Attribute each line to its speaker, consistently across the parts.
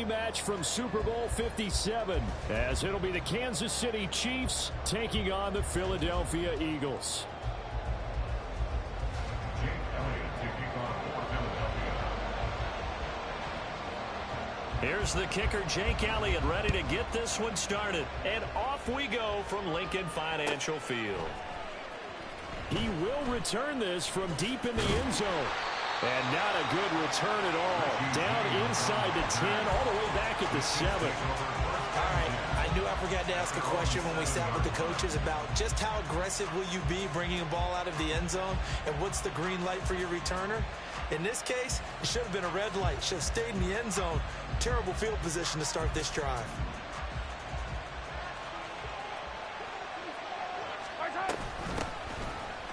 Speaker 1: rematch from Super Bowl 57, as it'll be the Kansas City Chiefs taking on the Philadelphia Eagles.
Speaker 2: Here's the kicker, Jake Elliott, ready to get this one started. And off we go from Lincoln Financial Field.
Speaker 1: He will return this from deep in the end zone. And not a good return at all. Down inside the 10, all the way back at the 7.
Speaker 3: All right, I knew I forgot to ask a question when we sat with the coaches about just how aggressive will you be bringing a ball out of the end zone, and what's the green light for your returner? In this case, it should have been a red light. Should have stayed in the end zone. Terrible field position to start this drive.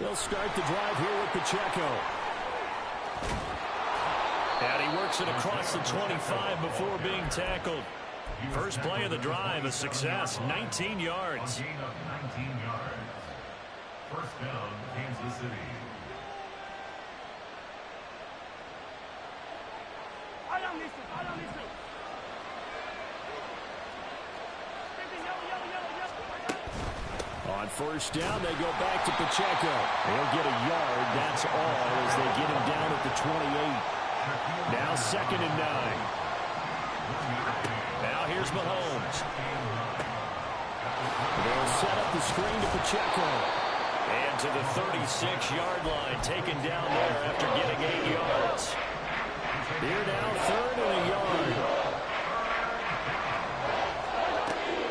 Speaker 1: They'll start the drive here with Pacheco.
Speaker 2: And he works it across the 25 before being tackled. First play of the drive, a success, 19 yards.
Speaker 4: Gain of 19 yards. First down, Kansas City.
Speaker 1: On first down, they go back to Pacheco. He'll get a yard, that's all, as they get him down at the 28. Now 2nd and 9.
Speaker 2: Now here's Mahomes.
Speaker 1: They'll set up the screen to Pacheco.
Speaker 2: And to the 36-yard line, taken down there after getting 8 yards.
Speaker 1: Here now, 3rd and a yard.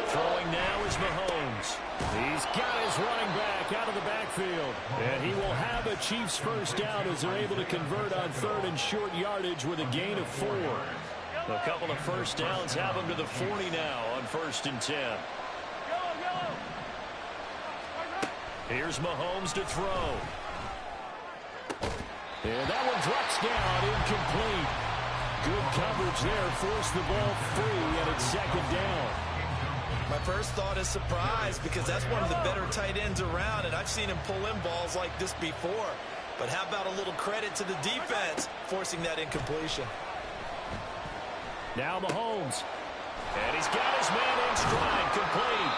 Speaker 2: Throwing now is Mahomes.
Speaker 1: He's got his running back out of the backfield. And he will have a Chiefs first down as they're able to convert on 3rd and short yardage with a gain of 4.
Speaker 2: A couple of first downs have them to the 40 now on 1st and 10. Here's Mahomes to throw.
Speaker 1: And that one drops down, incomplete. Good coverage there, forced the ball free, and it's 2nd down.
Speaker 3: My first thought is surprise, because that's one of the better tight ends around, and I've seen him pull in balls like this before. But how about a little credit to the defense forcing that incompletion?
Speaker 1: Now Mahomes.
Speaker 2: And he's got his man in stride, complete.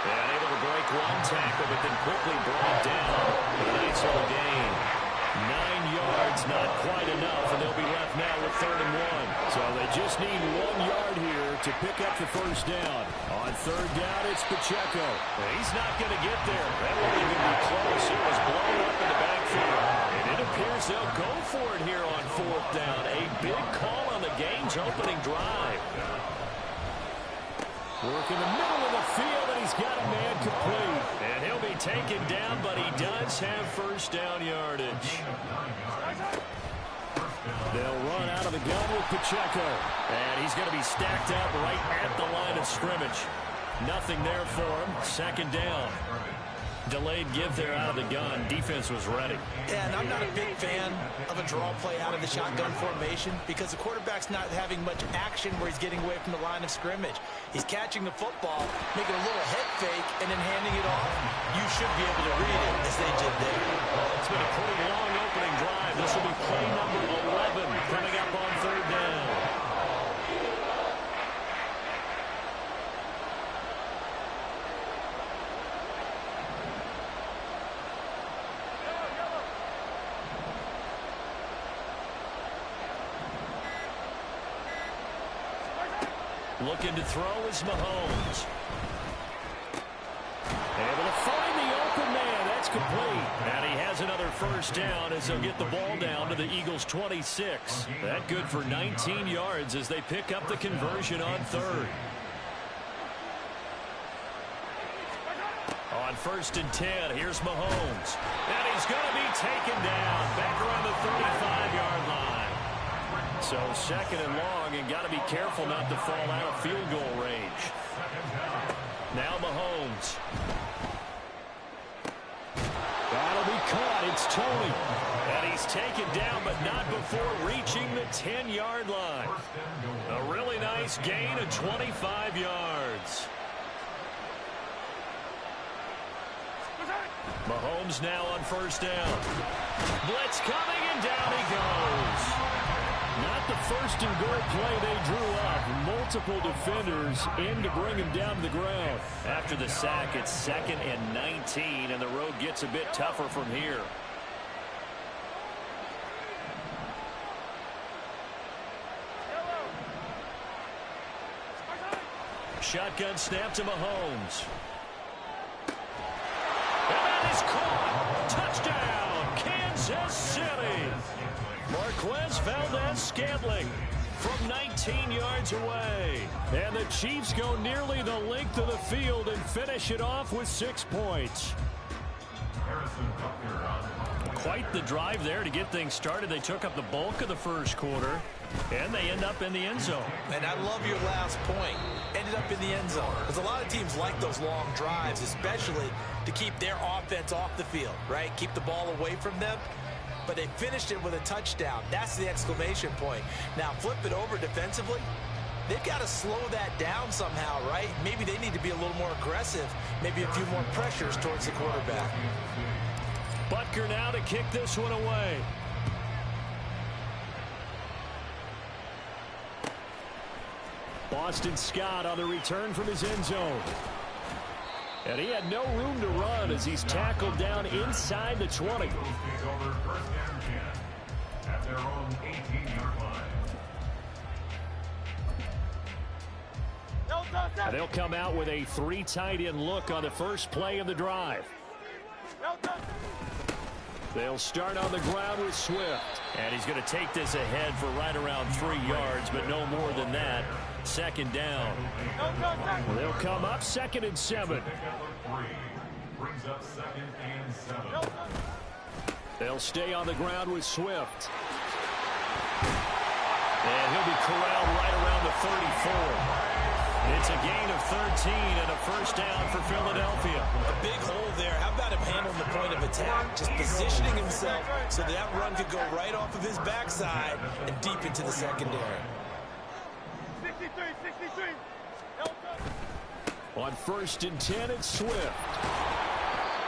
Speaker 2: And able to break one tackle, but then quickly brought down. A nice little gain. 9 yards, not quite enough, and they'll be left now with 3rd and 1.
Speaker 1: So they just need 1 yard here to pick up the first down. On 3rd down, it's Pacheco.
Speaker 2: He's not going to get there. That won't even be close. It was blown up in the backfield. And it appears they'll go for it here on 4th down. A big call on the game's opening drive.
Speaker 1: Work in the middle of the field, and he's got a man complete.
Speaker 2: And he'll be taken down, but he does have first down yardage.
Speaker 1: They'll run out of the gun with Pacheco.
Speaker 2: And he's going to be stacked up right at the line of scrimmage. Nothing there for him. 2nd down. Delayed give there out of the gun. Defense was ready.
Speaker 3: Yeah, and I'm not a big fan of a draw play out of the shotgun formation, because the quarterback's not having much action where he's getting away from the line of scrimmage. He's catching the football, making a little head fake, and then handing it off. You should be able to read it as they did there.
Speaker 2: It's been a pretty long opening drive. This will be play number 11 coming up on 3rd down. Looking to throw is Mahomes.
Speaker 1: Able to find the open man. That's complete.
Speaker 2: And he has another first down as they'll get the ball down to the Eagles' 26. That good for 19 yards as they pick up the conversion on 3rd. On 1st and 10, here's Mahomes. And he's going to be taken down back around the 35-yard line. So 2nd and long, and got to be careful not to fall out of field goal range. Now Mahomes.
Speaker 1: That'll be caught. It's Tony.
Speaker 2: And he's taken down, but not before reaching the 10-yard line. A really nice gain of 25 yards. Mahomes now on first down. Blitz coming, and down he goes.
Speaker 1: Not the first and goal play they drew up. multiple defenders in to bring him down to the ground.
Speaker 2: After the sack, it's 2nd and 19, and the road gets a bit tougher from here. Shotgun snap to Mahomes. And that is caught. Touchdown, Kansas City. Marquez Valdez-Scantling from 19 yards away.
Speaker 1: And the Chiefs go nearly the length of the field and finish it off with 6 points.
Speaker 2: Quite the drive there to get things started. They took up the bulk of the first quarter, and they end up in the end zone.
Speaker 3: And I love your last point. Ended up in the end zone. Because a lot of teams like those long drives, especially to keep their offense off the field, right? Keep the ball away from them. But they finished it with a touchdown. That's the exclamation point. Now, flip it over defensively. They've got to slow that down somehow, right? Maybe they need to be a little more aggressive. Maybe a few more pressures towards the quarterback.
Speaker 1: Butker now to kick this one away. Boston Scott on the return from his end zone. And he had no room to run as he's tackled down inside the 20.
Speaker 4: At their own 18-yard line.
Speaker 1: And they'll come out with a 3 tight end look on the first play of the drive. They'll start on the ground with Swift.
Speaker 2: And he's going to take this ahead for right around 3 yards, but no more than that. 2nd down.
Speaker 1: They'll come up 2nd and 7.
Speaker 4: Brings up 2nd and 7.
Speaker 1: They'll stay on the ground with Swift.
Speaker 2: And he'll be corralled right around the 34. It's a gain of 13 and a first down for Philadelphia.
Speaker 3: A big hole there. How about him handling the point of attack? Just positioning himself so that run could go right off of his backside and deep into the secondary.
Speaker 5: 63.
Speaker 1: On 1st and 10, it's Swift.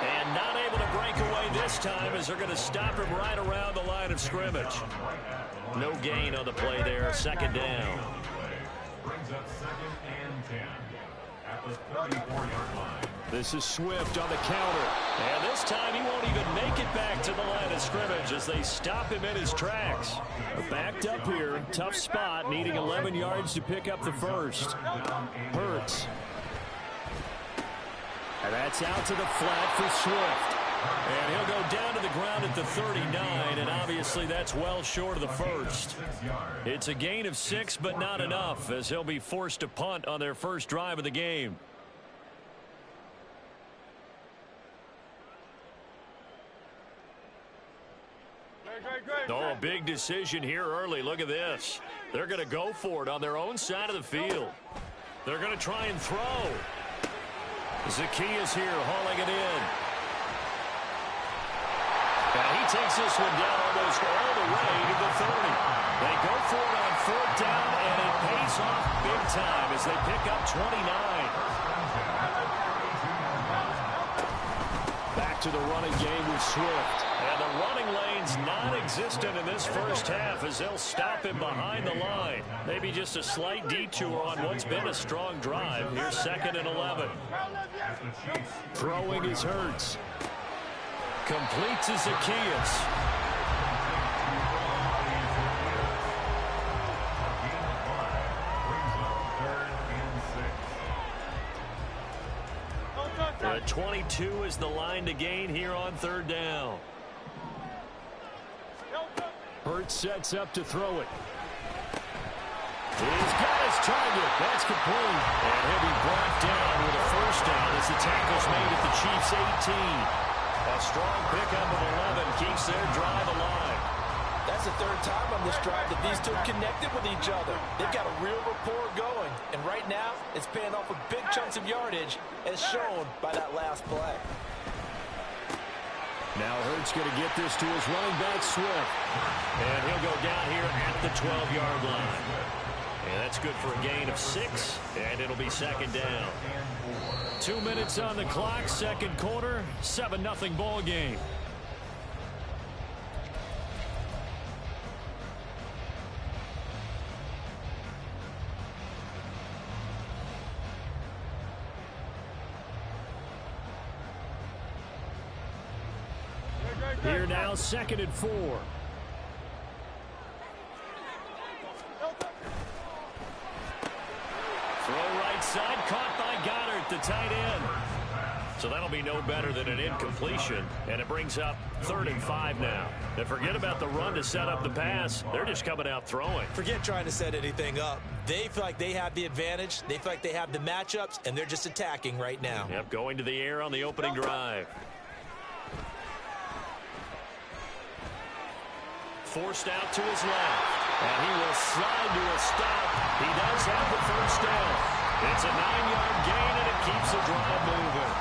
Speaker 2: And not able to break away this time as they're going to stop him right around the line of scrimmage. No gain on the play there. 2nd down.
Speaker 4: Brings up 2nd and 10 at the 34-yard line.
Speaker 1: This is Swift on the counter.
Speaker 2: And this time he won't even make it back to the line of scrimmage as they stop him in his tracks.
Speaker 1: Backed up here. Tough spot, needing 11 yards to pick up the first. Hurts. And that's out to the flat for Swift.
Speaker 2: And he'll go down to the ground at the 39, and obviously that's well short of the first. It's a gain of 6, but not enough, as he'll be forced to punt on their first drive of the game. Oh, a big decision here early. Look at this. They're going to go for it on their own side of the field. They're going to try and throw. Zacchaeus here hauling it in. And he takes this one down almost all the way to the 30. They go for it on 4th down, and it pays off big time as they pick up 29.
Speaker 1: Back to the running game with Swift.
Speaker 2: And the running lane's non-existent in this first half as they'll stop him behind the line. Maybe just a slight detour on what's been a strong drive. Here's 2nd and 11.
Speaker 1: Throwing is Hurts.
Speaker 2: Completes to Zacchaeus. The 22 is the line to gain here on 3rd down.
Speaker 1: Hurts sets up to throw it. He's got his target. That's complete.
Speaker 2: And he'll be brought down with a first down as the tackle's made at the Chiefs' 18. A strong pickup of 11 keeps their drive alive.
Speaker 3: That's the 3rd time on this drive that these two connected with each other. They've got a real rapport going. And right now, it's paying off with big chunks of yardage, as shown by that last play.
Speaker 1: Now Hurts going to get this to his running back, Swift.
Speaker 2: And he'll go down here at the 12-yard line. And that's good for a gain of 6, and it'll be 2nd down.
Speaker 1: 2 minutes on the clock, 2nd quarter, 7-0 ball game. Here now, 2nd and 4.
Speaker 2: Throw right side, caught by Goddard, the tight end. So that'll be no better than an incompletion, and it brings up 3rd and 5 now. And forget about the run to set up the pass. They're just coming out throwing.
Speaker 3: Forget trying to set anything up. They feel like they have the advantage. They feel like they have the matchups, and they're just attacking right now.
Speaker 2: Yep, going to the air on the opening drive. Forced out to his left, and he will slide to a stop. He does have the first down. It's a 9-yard gain, and it keeps the drive moving.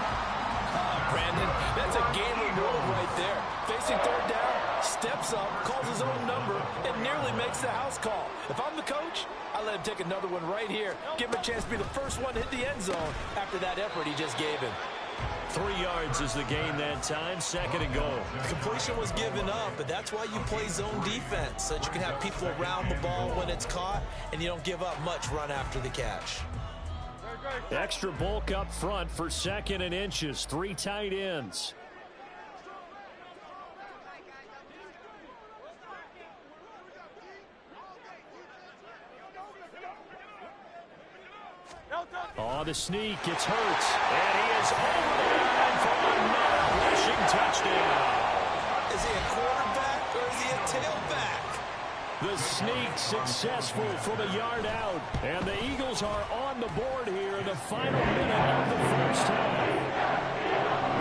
Speaker 3: Brandon, that's a game of move right there. Facing 3rd down, steps up, calls his own number, and nearly makes the house call. If I'm the coach, I let him take another one right here. Give him a chance to be the first one to hit the end zone after that effort he just gave him.
Speaker 2: 3 yards is the gain that time, 2nd and goal.
Speaker 3: Completion was given up, but that's why you play zone defense, so that you can have people around the ball when it's caught, and you don't give up much run after the catch.
Speaker 1: Extra bulk up front for 2nd and inches. 3 tight ends. Oh, the sneak. It's Hurts.
Speaker 2: And he is over the line for another rushing touchdown.
Speaker 3: Is he a quarterback or is he a tailback?
Speaker 1: The sneak successful from a yard out. And the Eagles are on the board here in the final minute of the first half.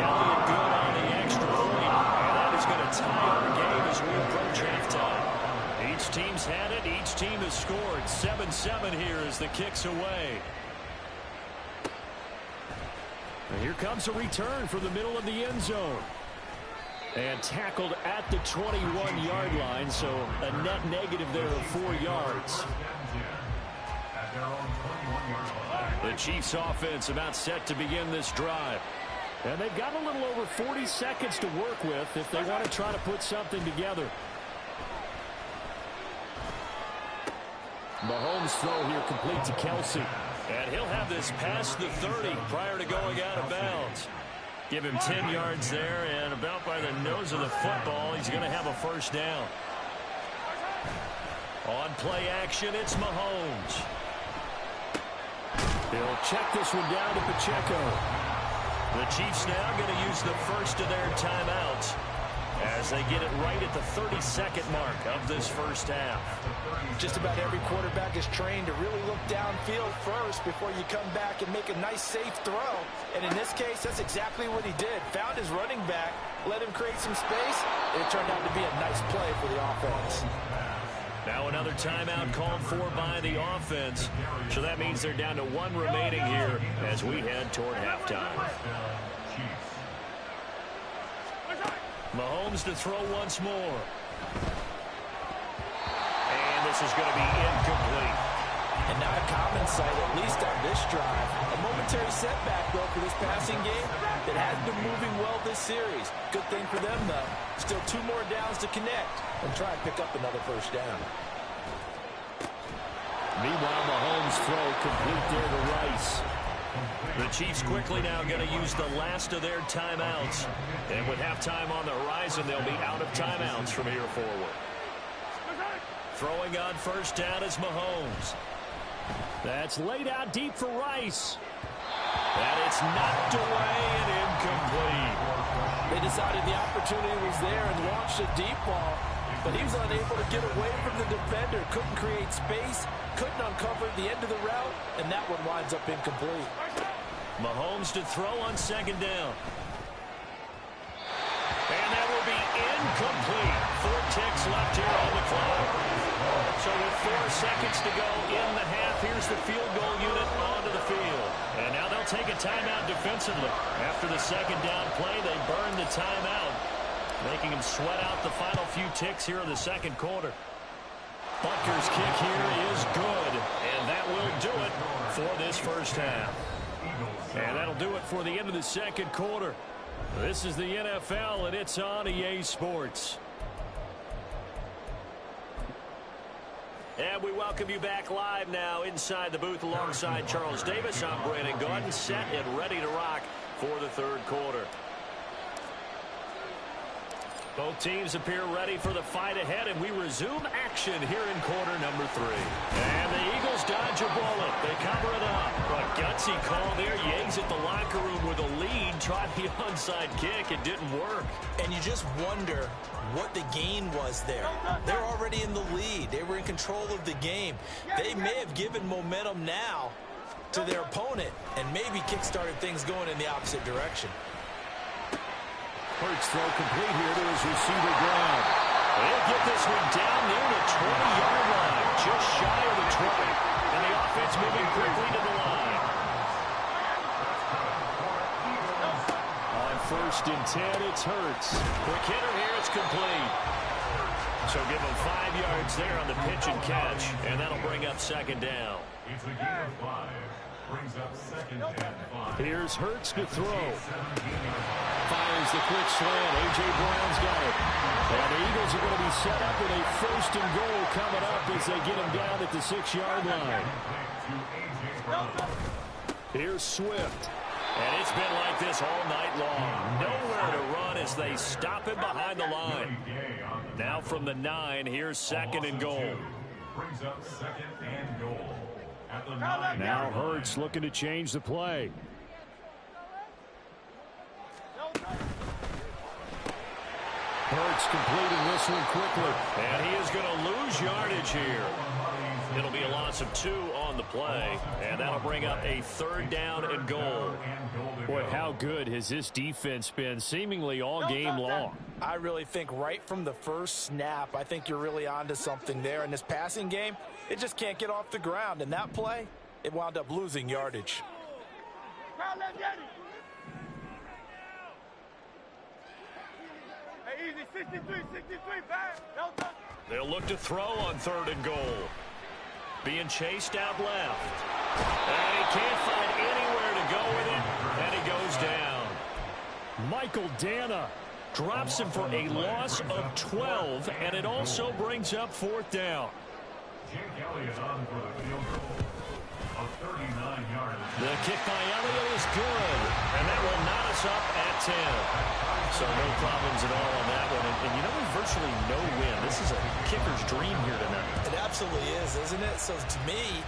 Speaker 1: Elliott good on the extra point. And that is going to tie our game as we approach halftime.
Speaker 2: Each team's had it. Each team has scored. 7-7 here as the kick's away.
Speaker 1: And here comes a return from the middle of the end zone. And tackled at the 21-yard line, so a net negative there of 4 yards.
Speaker 2: The Chiefs offense about set to begin this drive.
Speaker 1: And they've got a little over 40 seconds to work with if they want to try to put something together. Mahomes' throw here complete to Kelsey.
Speaker 2: And he'll have this past the 30 prior to going out of bounds. Give him 10 yards there, and about by the nose of the football, he's going to have a first down. On play action, it's Mahomes.
Speaker 1: They'll check this one down to Pacheco.
Speaker 2: The Chiefs now going to use the first of their timeouts as they get it right at the 32nd mark of this first half.
Speaker 3: Just about every quarterback is trained to really look downfield first before you come back and make a nice, safe throw. And in this case, that's exactly what he did. Found his running back, let him create some space, and it turned out to be a nice play for the offense.
Speaker 2: Now another timeout called for by the offense. So that means they're down to 1 remaining here as we head toward halftime. Mahomes to throw once more. And this is going to be incomplete.
Speaker 3: And not a common sight, at least on this drive. A momentary setback, though, for this passing game that has been moving well this series. Good thing for them, though. Still 2 more downs to connect and try and pick up another first down.
Speaker 1: Meanwhile, Mahomes' throw complete there to Rice.
Speaker 2: The Chiefs quickly now going to use the last of their timeouts. And with halftime on the horizon, they'll be out of timeouts from here forward. Throwing on first down is Mahomes.
Speaker 1: That's laid out deep for Rice.
Speaker 2: And it's knocked away and incomplete.
Speaker 3: They decided the opportunity was there and launched a deep ball, but he was unable to get away from the defender. Couldn't create space, couldn't uncover the end of the route, and that one winds up incomplete.
Speaker 2: Mahomes to throw on second down. And that will be incomplete. 4 ticks left here on the clock. So with 4 seconds to go in the half, here's the field goal unit onto the field. And now they'll take a timeout defensively. After the second down play, they burn the timeout, making them sweat out the final few ticks here in the second quarter. Butker's kick here is good, and that will do it for this first half. And that'll do it for the end of the second quarter. This is the NFL, and it's on EA Sports. And we welcome you back live now inside the booth alongside Charles Davis. I'm Brandon Gaudin, set and ready to rock for the third quarter. Both teams appear ready for the fight ahead, and we resume action here in quarter number 3. And the Eagles dodge a bullet. They cover it up. A gutsy call there. Yates at the locker room with a lead. Tried the onside kick. It didn't work.
Speaker 3: And you just wonder what the gain was there. They're already in the lead. They were in control of the game. They may have given momentum now to their opponent and maybe kick-started things going in the opposite direction.
Speaker 1: Hurts throw complete here to his receiver Brown.
Speaker 2: They'll get this one down near the 20-yard line, just shy of the 20. And the offense moving quickly to the line.
Speaker 1: On 1st and 10, it's Hurts.
Speaker 2: Quick hitter here, it's complete. So give him 5 yards there on the pitch and catch, and that'll bring up 2nd down.
Speaker 4: It's a gain of 5. Brings up 2nd and 5.
Speaker 1: Here's Hurts to throw. Fires the quick slant. A.J. Brown's got it. And the Eagles are going to be set up with a 1st and goal coming up as they get him down at the 6-yard line. Here's Swift.
Speaker 2: And it's been like this all night long. Nowhere to run as they stop him behind the line. Now from the 9, here's 2nd and goal.
Speaker 4: Brings up 2nd and goal. At the 9.
Speaker 1: Now Hurts looking to change the play. Hurts completing this one quickly.
Speaker 2: And he is going to lose yardage here. It'll be a loss of 2 on the play, and that'll bring up a 3rd down and goal.
Speaker 1: Boy, how good has this defense been seemingly all game long?
Speaker 3: I really think right from the first snap, I think you're really onto something there. In this passing game, it just can't get off the ground. And that play, it wound up losing yardage.
Speaker 2: They'll look to throw on 3rd and goal. Being chased out left. And he can't find anywhere to go with it, and he goes down.
Speaker 1: Michael Dana drops him for a loss of 12, and it also brings up 4th down.
Speaker 4: Jake Elliott on for the field goal. A 39-yard.
Speaker 2: The kick by Elliott is good, and that will knot us up at 10. So no problems at all on that one. And you know, there's virtually no win. This is a kicker's dream here tonight.
Speaker 3: It absolutely is, isn't it? So to me,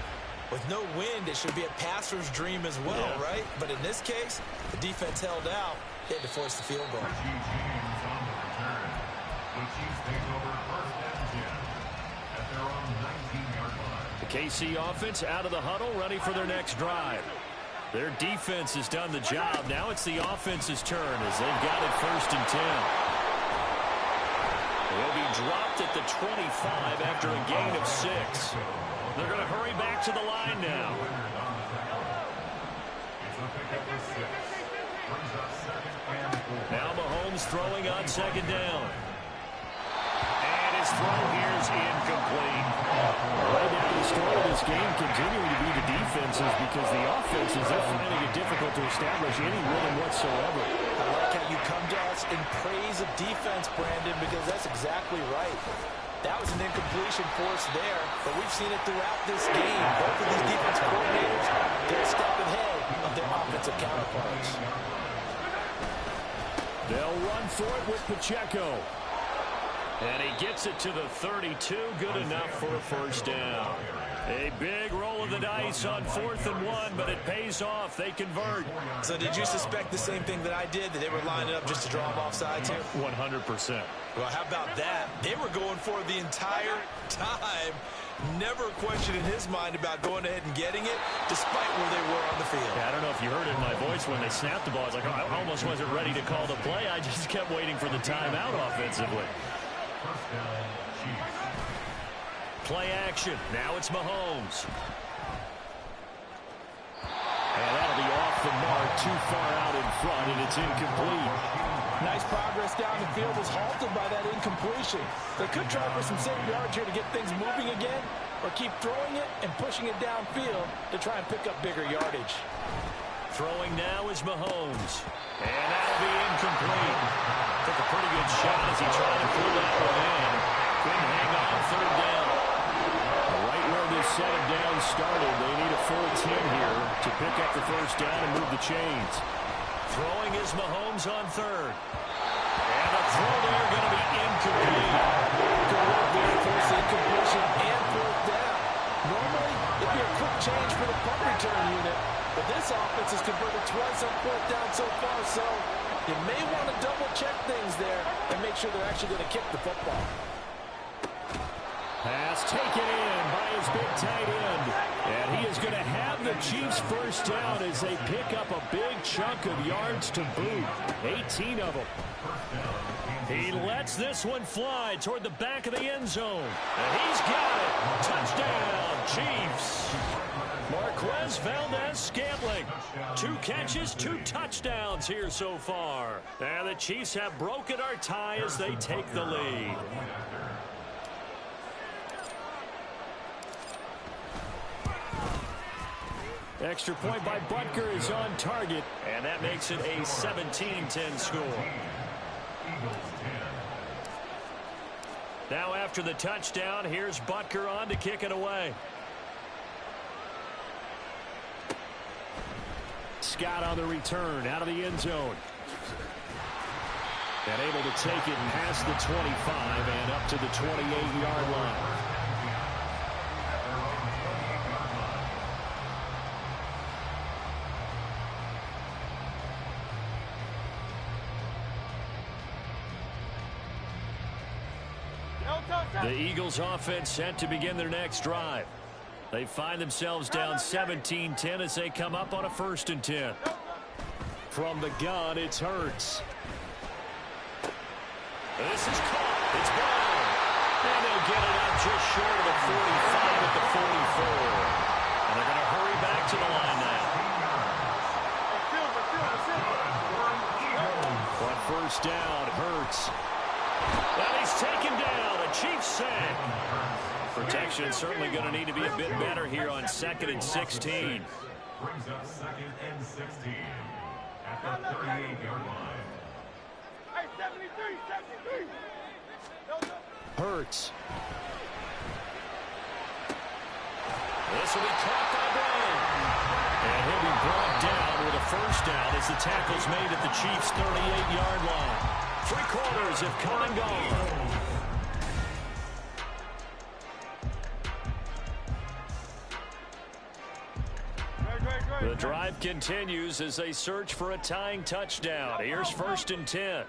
Speaker 3: with no wind, it should be a passer's dream as well, right? But in this case, the defense held out. They had to force the field goal.
Speaker 4: Richie James on the return. The Chiefs take over 1st and 10 at their own 19-yard line.
Speaker 2: The KC offense out of the huddle, ready for their next drive. Their defense has done the job. Now it's the offense's turn as they've got it 1st and 10. They'll be dropped at the 25 after a gain of 6. They're going to hurry back to the line now. Now Mahomes throwing on 2nd down. And his throw here is incomplete.
Speaker 1: Right now, the story of this game continuing to be the defenses because the offenses, they're finding it difficult to establish any rhythm whatsoever.
Speaker 3: I like how you come to us in praise of defense, Brandon, because that's exactly right. That was an incompletion force there, but we've seen it throughout this game. Both of these defense coordinators, they're a step ahead of their offensive counterparts.
Speaker 1: They'll run for it with Pacheco.
Speaker 2: And he gets it to the 32. Good enough for a 1st down. A big roll of the dice on 4th and 1, but it pays off. They convert.
Speaker 3: So did you suspect the same thing that I did, that they were lining up just to draw them off sides here?
Speaker 1: 100%.
Speaker 3: Well, how about that? They were going for it the entire time. Never a question in his mind about going ahead and getting it, despite where they were on the field.
Speaker 2: Yeah, I don't know if you heard it in my voice when they snapped the ball. I was like, oh, I almost wasn't ready to call the play. I just kept waiting for the timeout offensively. Play action. Now it's Mahomes.
Speaker 1: And that'll be off the mark, too far out in front, and it's incomplete.
Speaker 3: Nice progress down the field was halted by that incompletion. They could try for some safe yards here to get things moving again, or keep throwing it and pushing it downfield to try and pick up bigger yardage.
Speaker 2: Throwing now is Mahomes. And that'll be incomplete. Took a pretty good shot as he tried to pull that one in. Couldn't hang on 3rd down.
Speaker 1: Right where this set of downs started, they need a full 10 here to pick up the 1st down and move the chains.
Speaker 2: Throwing is Mahomes on 3rd. And the throw there going to be incomplete.
Speaker 3: Good work there, force the incompletion and fourth down. Normally, it'd be a quick change for the punt return unit, but this offense has converted twice on fourth down so far, so you may want to double-check things there and make sure they're actually going to kick the football.
Speaker 1: Pass taken in by his big tight end. And he is going to have the Chiefs first down as they pick up a big chunk of yards to boot. 18 of them. He lets this one fly toward the back of the end zone. And he's got it. Touchdown, Chiefs. Marquez Valdez-Scantling. 2 catches, 2 touchdowns here so far. And the Chiefs have broken our tie as they take the lead. Extra point by Butker is on target, and that makes it a 17-10 score. Now after the touchdown, here's Butker on to kick it away. Scott on the return out of the end zone. And able to take it past the 25 and up to the 28-yard line. The Eagles offense set to begin their next drive. They find themselves down 17-10 as they come up on a 1st and 10. From the gun, it's Hurts. This is caught. It's blown. And they'll get it out just short of the 45 at the 44. And they're going to hurry back to the line now. On 1st down, Hurts. And he's taken down. A Chiefs sack. Protection certainly going to need to be a bit better here on 2nd and 16.
Speaker 4: Brings up 2nd and 16 at the 38-yard line.
Speaker 1: Hurts.
Speaker 2: This will be caught by Brown.
Speaker 1: And he'll be brought down with a 1st down as the tackle's made at the Chiefs' 38-yard line.
Speaker 2: 3 quarters have come and gone. The drive continues as they search for a tying touchdown. Here's 1st and 10.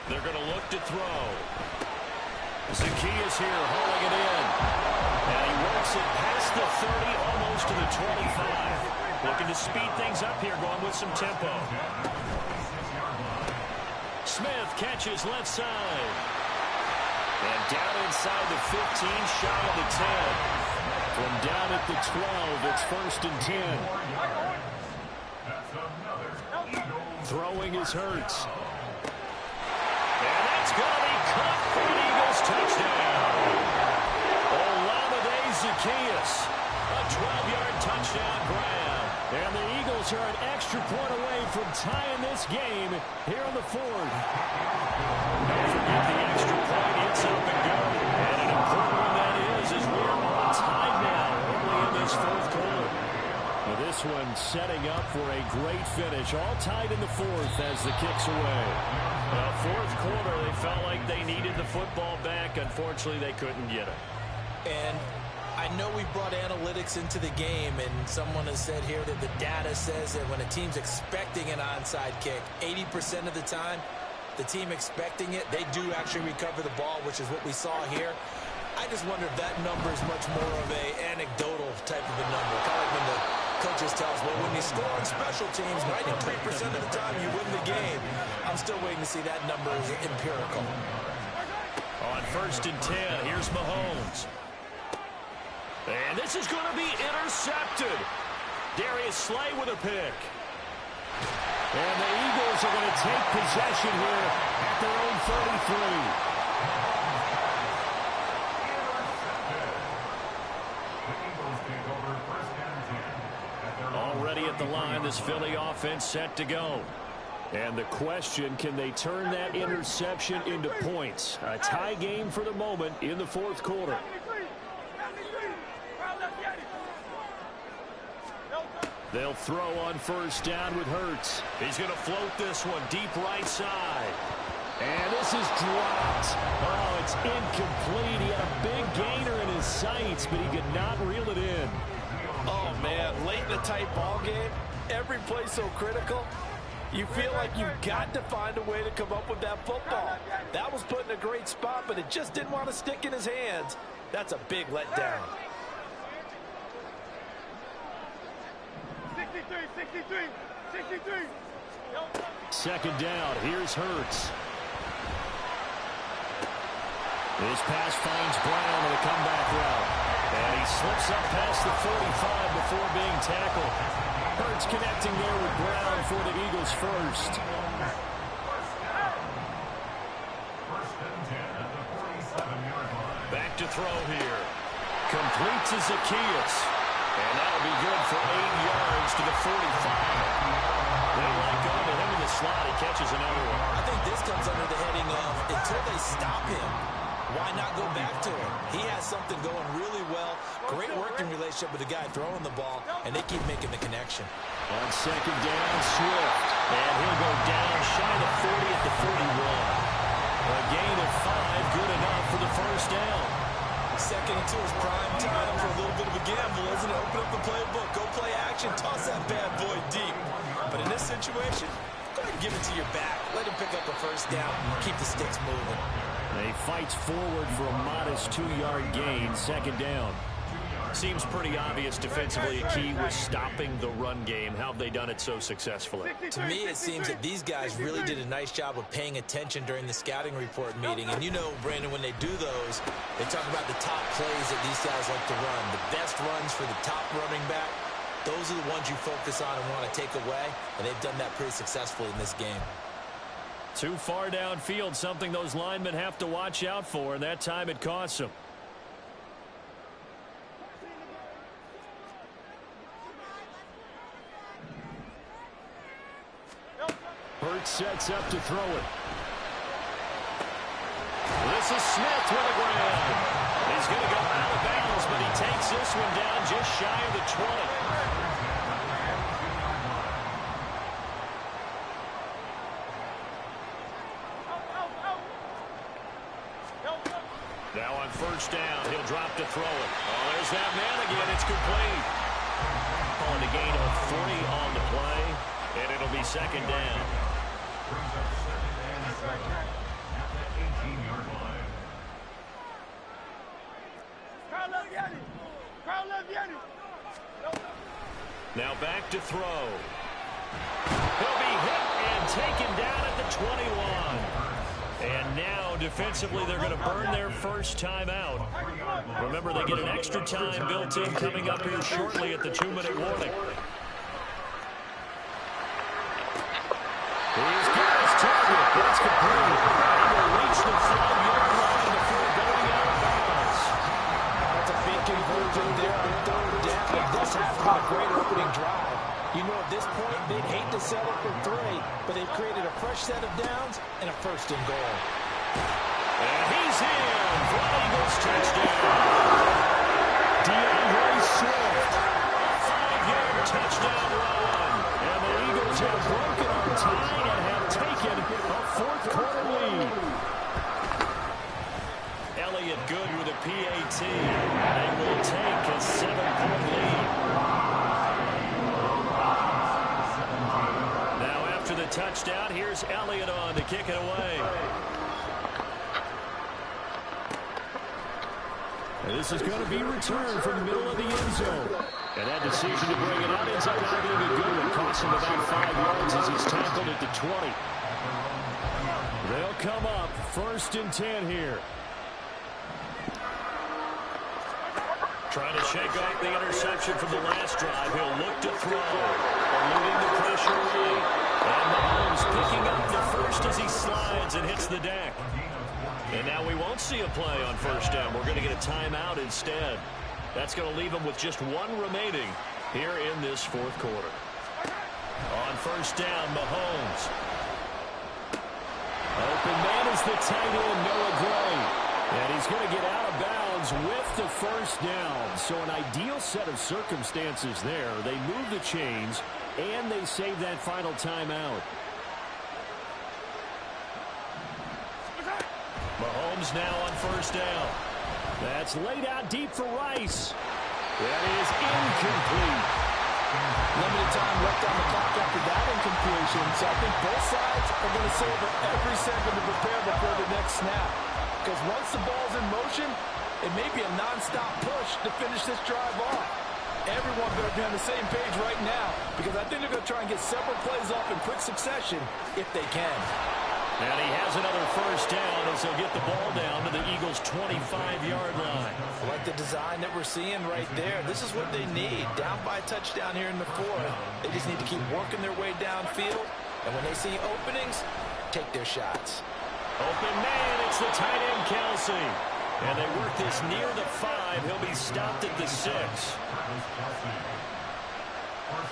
Speaker 2: They're going to look to throw. Zacchaeus here hauling it in. And he works it past the 30, almost to the 25. Looking to speed things up here, going with some tempo. Smith catches left side. And down inside the 15, shy of the 10. From down at the 12, it's 1st and 10. Throwing is Hurts. And that's going to be caught for an Eagles touchdown. Olamide Zacchaeus. A 12-yard touchdown grab.
Speaker 1: And the Eagles are an extra point away from tying this game here on the 4th.
Speaker 2: Don't forget the extra point. It's up and go. And an important one that is as we're all tied now early in this 4th quarter.
Speaker 1: Now this one setting up for a great finish. All tied in the 4th as the kick's away.
Speaker 2: Well, 4th quarter, they felt like they needed the football back. Unfortunately, they couldn't get it.
Speaker 3: And I know we brought analytics into the game, and someone has said here that the data says that when a team's expecting an onside kick, 80% of the time, the team expecting it, they do actually recover the ball, which is what we saw here. I just wonder if that number is much more of a anecdotal type of a number. Kind of like when the coaches tell us, well, when you score on special teams, 93% of the time you win the game. I'm still waiting to see that number is empirical.
Speaker 2: On 1st and 10, here's Mahomes. And this is going to be intercepted. Darius Slay with a pick.
Speaker 1: And the Eagles are going to take possession here at their own 33.
Speaker 2: Already at the line, this Philly offense set to go.
Speaker 1: And the question, can they turn that interception into points? A tie game for the moment in the 4th quarter. They'll throw on first down with Hurts.
Speaker 2: He's going to float this one deep right side.
Speaker 1: And this is dropped. Oh, it's incomplete. He had a big gainer in his sights, but he could not reel it in.
Speaker 3: Oh, man, late in a tight ball game, every play so critical. You feel like you've got to find a way to come up with that football. That was put in a great spot, but it just didn't want to stick in his hands. That's a big letdown.
Speaker 1: 63. Second down. Here's Hurts. His pass finds Brown on a comeback route. And he slips up past the 45 before being tackled. Hurts connecting there with Brown for the Eagles first.
Speaker 2: Back to throw here.
Speaker 1: Complete to Zacchaeus. And that'll be good for 8 yards to the 45. They like going to him in the slot. He catches another one.
Speaker 3: I think this comes under the heading of until they stop him, why not go back to him? He has something going really well. Great working relationship with the guy throwing the ball, and they keep making the connection.
Speaker 1: On second down, Swift. And he'll go down shy of 40 at the 41. A gain of 5, good enough for the first down.
Speaker 3: Second and 2 is prime time for a little bit of a gamble, isn't it? Open up the playbook, go play action, toss that bad boy deep. But in this situation, go ahead and give it to your back. Let him pick up a first down, keep the sticks moving.
Speaker 1: He fights forward for a modest 2-yard gain, second down.
Speaker 2: Seems pretty obvious defensively a key was stopping the run game. How have they done it so successfully?
Speaker 3: To me, it seems that these guys really did a nice job of paying attention during the scouting report meeting. And you know, Brandon, when they do those, they talk about the top plays that these guys like to run. The best runs for the top running back, those are the ones you focus on and want to take away. And they've done that pretty successfully in this game.
Speaker 1: Too far downfield, something those linemen have to watch out for, and that time it costs them. Hurts sets up to throw it. This is Smith with a grab. He's going to go out of bounds, but he takes this one down just shy of the 20.
Speaker 2: Now on first down, he'll drop to throw it. Oh, there's that man again. It's complete.
Speaker 1: On the gain of 3 on the play, and it'll be second down.
Speaker 2: Now back to throw. He'll be hit and taken down at the 21.
Speaker 1: And now defensively they're going to burn their first time out. Remember, they get an extra time built in coming up here shortly at the 2-minute warning. He's got his target. That's complete. He will reach the 5-yard line before going out of bounds.
Speaker 3: That's a big conversion there on third down. This has been a great opening drive. You know, at this point, they'd hate to settle for 3, but they've created a fresh set of downs and a first and goal.
Speaker 1: And he's in for an Eagles touchdown. DeAndre Swift, 5-yard touchdown run. And the Eagles have broken our tie and have taken a fourth-quarter lead. Elliott good with a PAT. They will take a 7-point lead. Now after the touchdown, here's Elliott on to kick it away. And this is going to be returned from the middle of the end zone. And that decision to bring it out ends up not being a good one. Costs him about 5 yards as he's tackled at the 20. They'll come up first and 10 here.
Speaker 2: Trying to shake off the interception from the last drive. He'll look to throw. Eluding the pressure away.
Speaker 1: And Mahomes picking up the first as he slides and hits the deck.
Speaker 2: And now we won't see a play on first down. We're going to get a timeout instead. That's going to leave him with just 1 remaining here in this fourth quarter.
Speaker 1: On first down, Mahomes. Open man is the tight end, Noah Gray. And he's going to get out of bounds Lions with the first down. So an ideal set of circumstances there. They move the chains, and they save that final timeout.
Speaker 2: Mahomes now on first down.
Speaker 1: That's laid out deep for Rice. That is incomplete.
Speaker 5: Limited time left on the clock after that incompletion, so I think both sides are going to savor every second to prepare before the next snap. Because once the ball's in motion, it may be a non-stop push to finish this drive off. Everyone better be on the same page right now, because I think they're going to try and get several plays off in quick succession if they can.
Speaker 2: And he has another first down as he'll get the ball down to the Eagles' 25-yard line.
Speaker 3: I like the design that we're seeing right there. This is what they need. Down by a touchdown here in the fourth. They just need to keep working their way downfield. And when they see openings, take their shots.
Speaker 2: Open man, it's the tight end, Kelsey. And they work this near the 5. He'll be stopped at the 6.
Speaker 4: First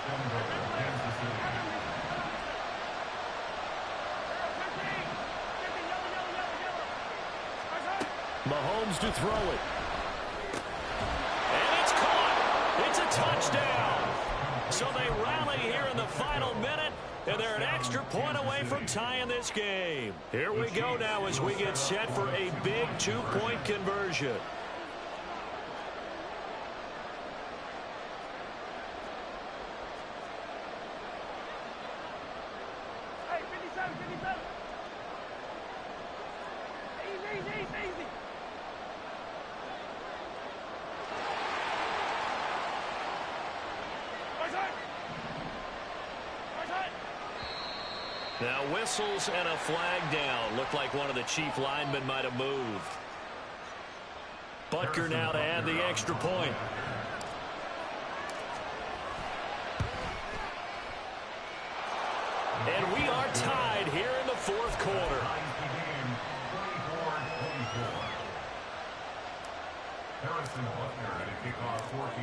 Speaker 4: and goal, Kansas City.
Speaker 1: Mahomes to throw it.
Speaker 2: And it's caught. It's a touchdown. So they rally here in the final minute, and they're an extra point away from tying this game. Here we go now as we get set for a big two-point conversion.
Speaker 5: Hey, 57, 57. Easy.
Speaker 2: Now whistles and a flag down. Looked like one of the chief linemen might have moved. Butker now to add the extra point. And we are tied here in the fourth quarter.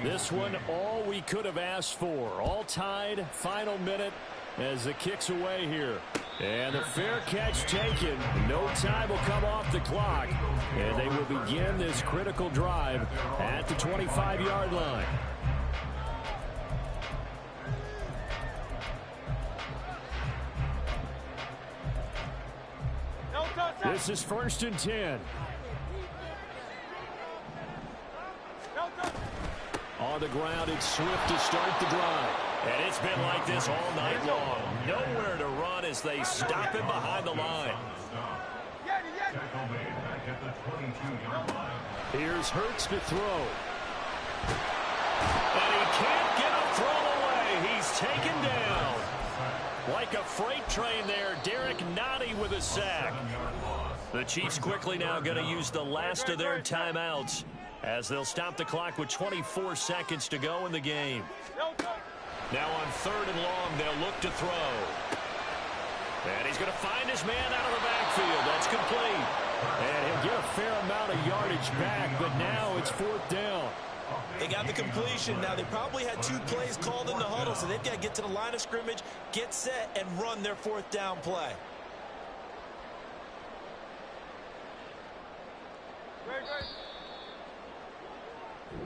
Speaker 1: This one, all we could have asked for. All tied, final minute as it kicks away here. And the fair catch taken. No time will come off the clock. And they will begin this critical drive at the 25-yard line. This is 1st and 10. On the ground, it's Swift to start the drive.
Speaker 2: And it's been like this all night long. Nowhere to run as they stop him behind the line.
Speaker 1: Here's Hurts to throw.
Speaker 2: And he can't get a throw away. He's taken down. Like a freight train there, Derek Nottie with a sack. The Chiefs quickly now going to use the last of their timeouts as they'll stop the clock with 24 seconds to go in the game. Now on 3rd and long, they'll look to throw. And he's going to find his man out of the backfield. That's complete.
Speaker 1: And he'll get a fair amount of yardage back, but now it's 4th down.
Speaker 3: They got the completion. Now, they probably had 2 plays called in the huddle, so they've got to get to the line of scrimmage, get set, and run their 4th down play.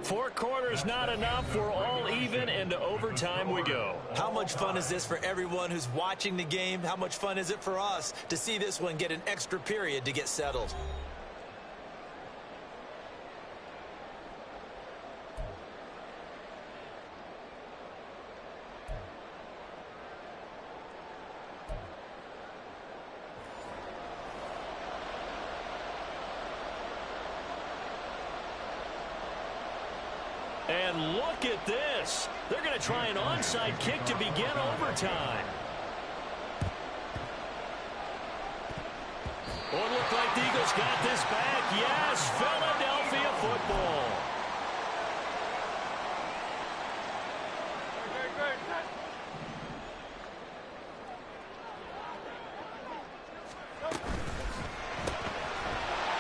Speaker 2: Four quarters not enough. We're all even, and to overtime we go.
Speaker 3: How much fun is this for everyone who's watching the game? How much fun is it for us to see this one get an extra period to get settled?
Speaker 2: And look at this. They're going to try an onside kick to begin overtime. Oh, it looked like the Eagles got this back. Yes, Philadelphia football.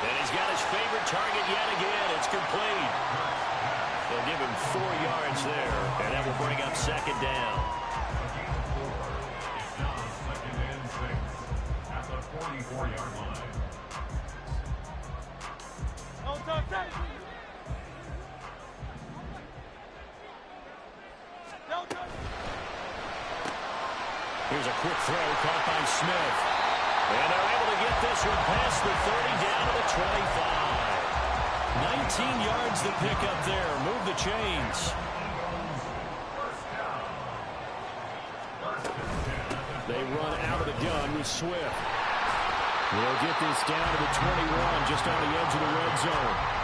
Speaker 2: And he's got his favorite target yet again. It's complete. They'll give him 4 yards there, and that will bring up 2nd down.
Speaker 4: It's now 2nd and 6 at the 44-yard line.
Speaker 1: Here's a quick throw caught by Smith. And they're able to get this one past the 30 down to the 25. 19 yards to pick up there. Move the chains. They run out of the gun with Swift. They'll get this down to the 21, just on the edge of the red zone.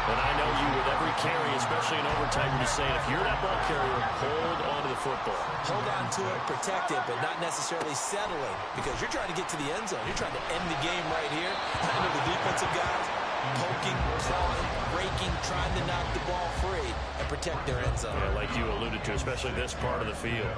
Speaker 1: And I know you, with every carry, especially in overtime, you're just saying, if you're that ball carrier, hold on to the football.
Speaker 3: Hold on to it, protect it, but not necessarily settling, because you're trying to get to the end zone. You're trying to end the game right here. I know the defensive guys poking, clawing, breaking, trying to knock the ball free and protect their end zone.
Speaker 1: Yeah, like you alluded to, especially this part of the field.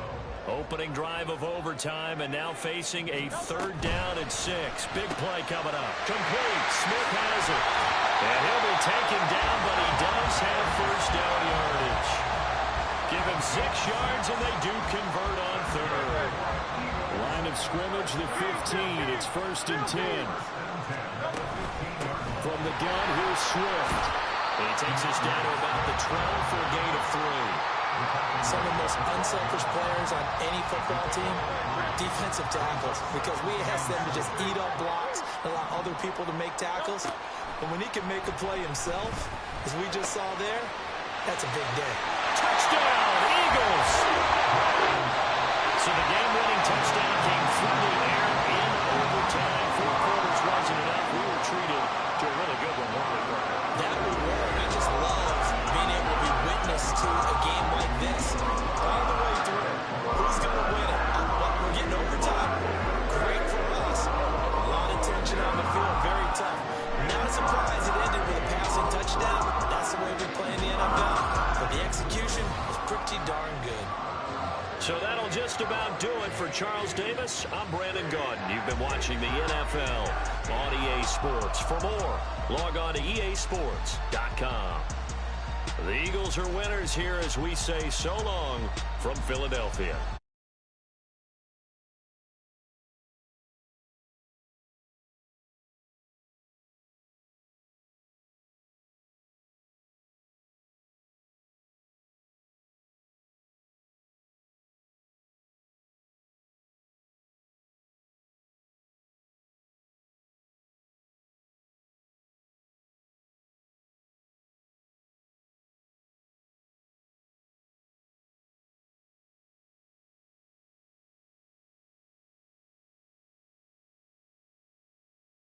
Speaker 1: Opening drive of overtime, and now facing a 3rd down and 6. Big play coming up. Complete. Smith has it. And he'll be taken down, but he does have first down yardage. Give him 6 yards, and they do convert on 3rd. Line of scrimmage, the 15. It's 1st and 10. From the gun, here's Swift. And he takes us down to about the 12 for a gain of 3.
Speaker 3: Some of the most unselfish players on any football team, defensive tackles, because we ask them to just eat up blocks and allow other people to make tackles. But when he can make a play himself, as we just saw there, that's a big day.
Speaker 1: Touchdown, Eagles! So the game-winning touchdown came through the air in overtime. 4 quarters wasn't enough. We were treated to a really good one, weren't we, Brian?
Speaker 3: That we were, and I just love being able to be witness to a game like this all the way through. Who's going to win it? We're getting overtime. Great for us. A lot of tension on the field. Very tough. Not surprised it ended with a passing touchdown. That's the way we play in the NFL. But the execution was pretty darn good.
Speaker 1: So that'll just about do it for Charles Davis. I'm Brandon Gaudin. You've been watching the NFL on EA Sports. For more, log on to easports.com. The Eagles are winners here as we say so long from Philadelphia.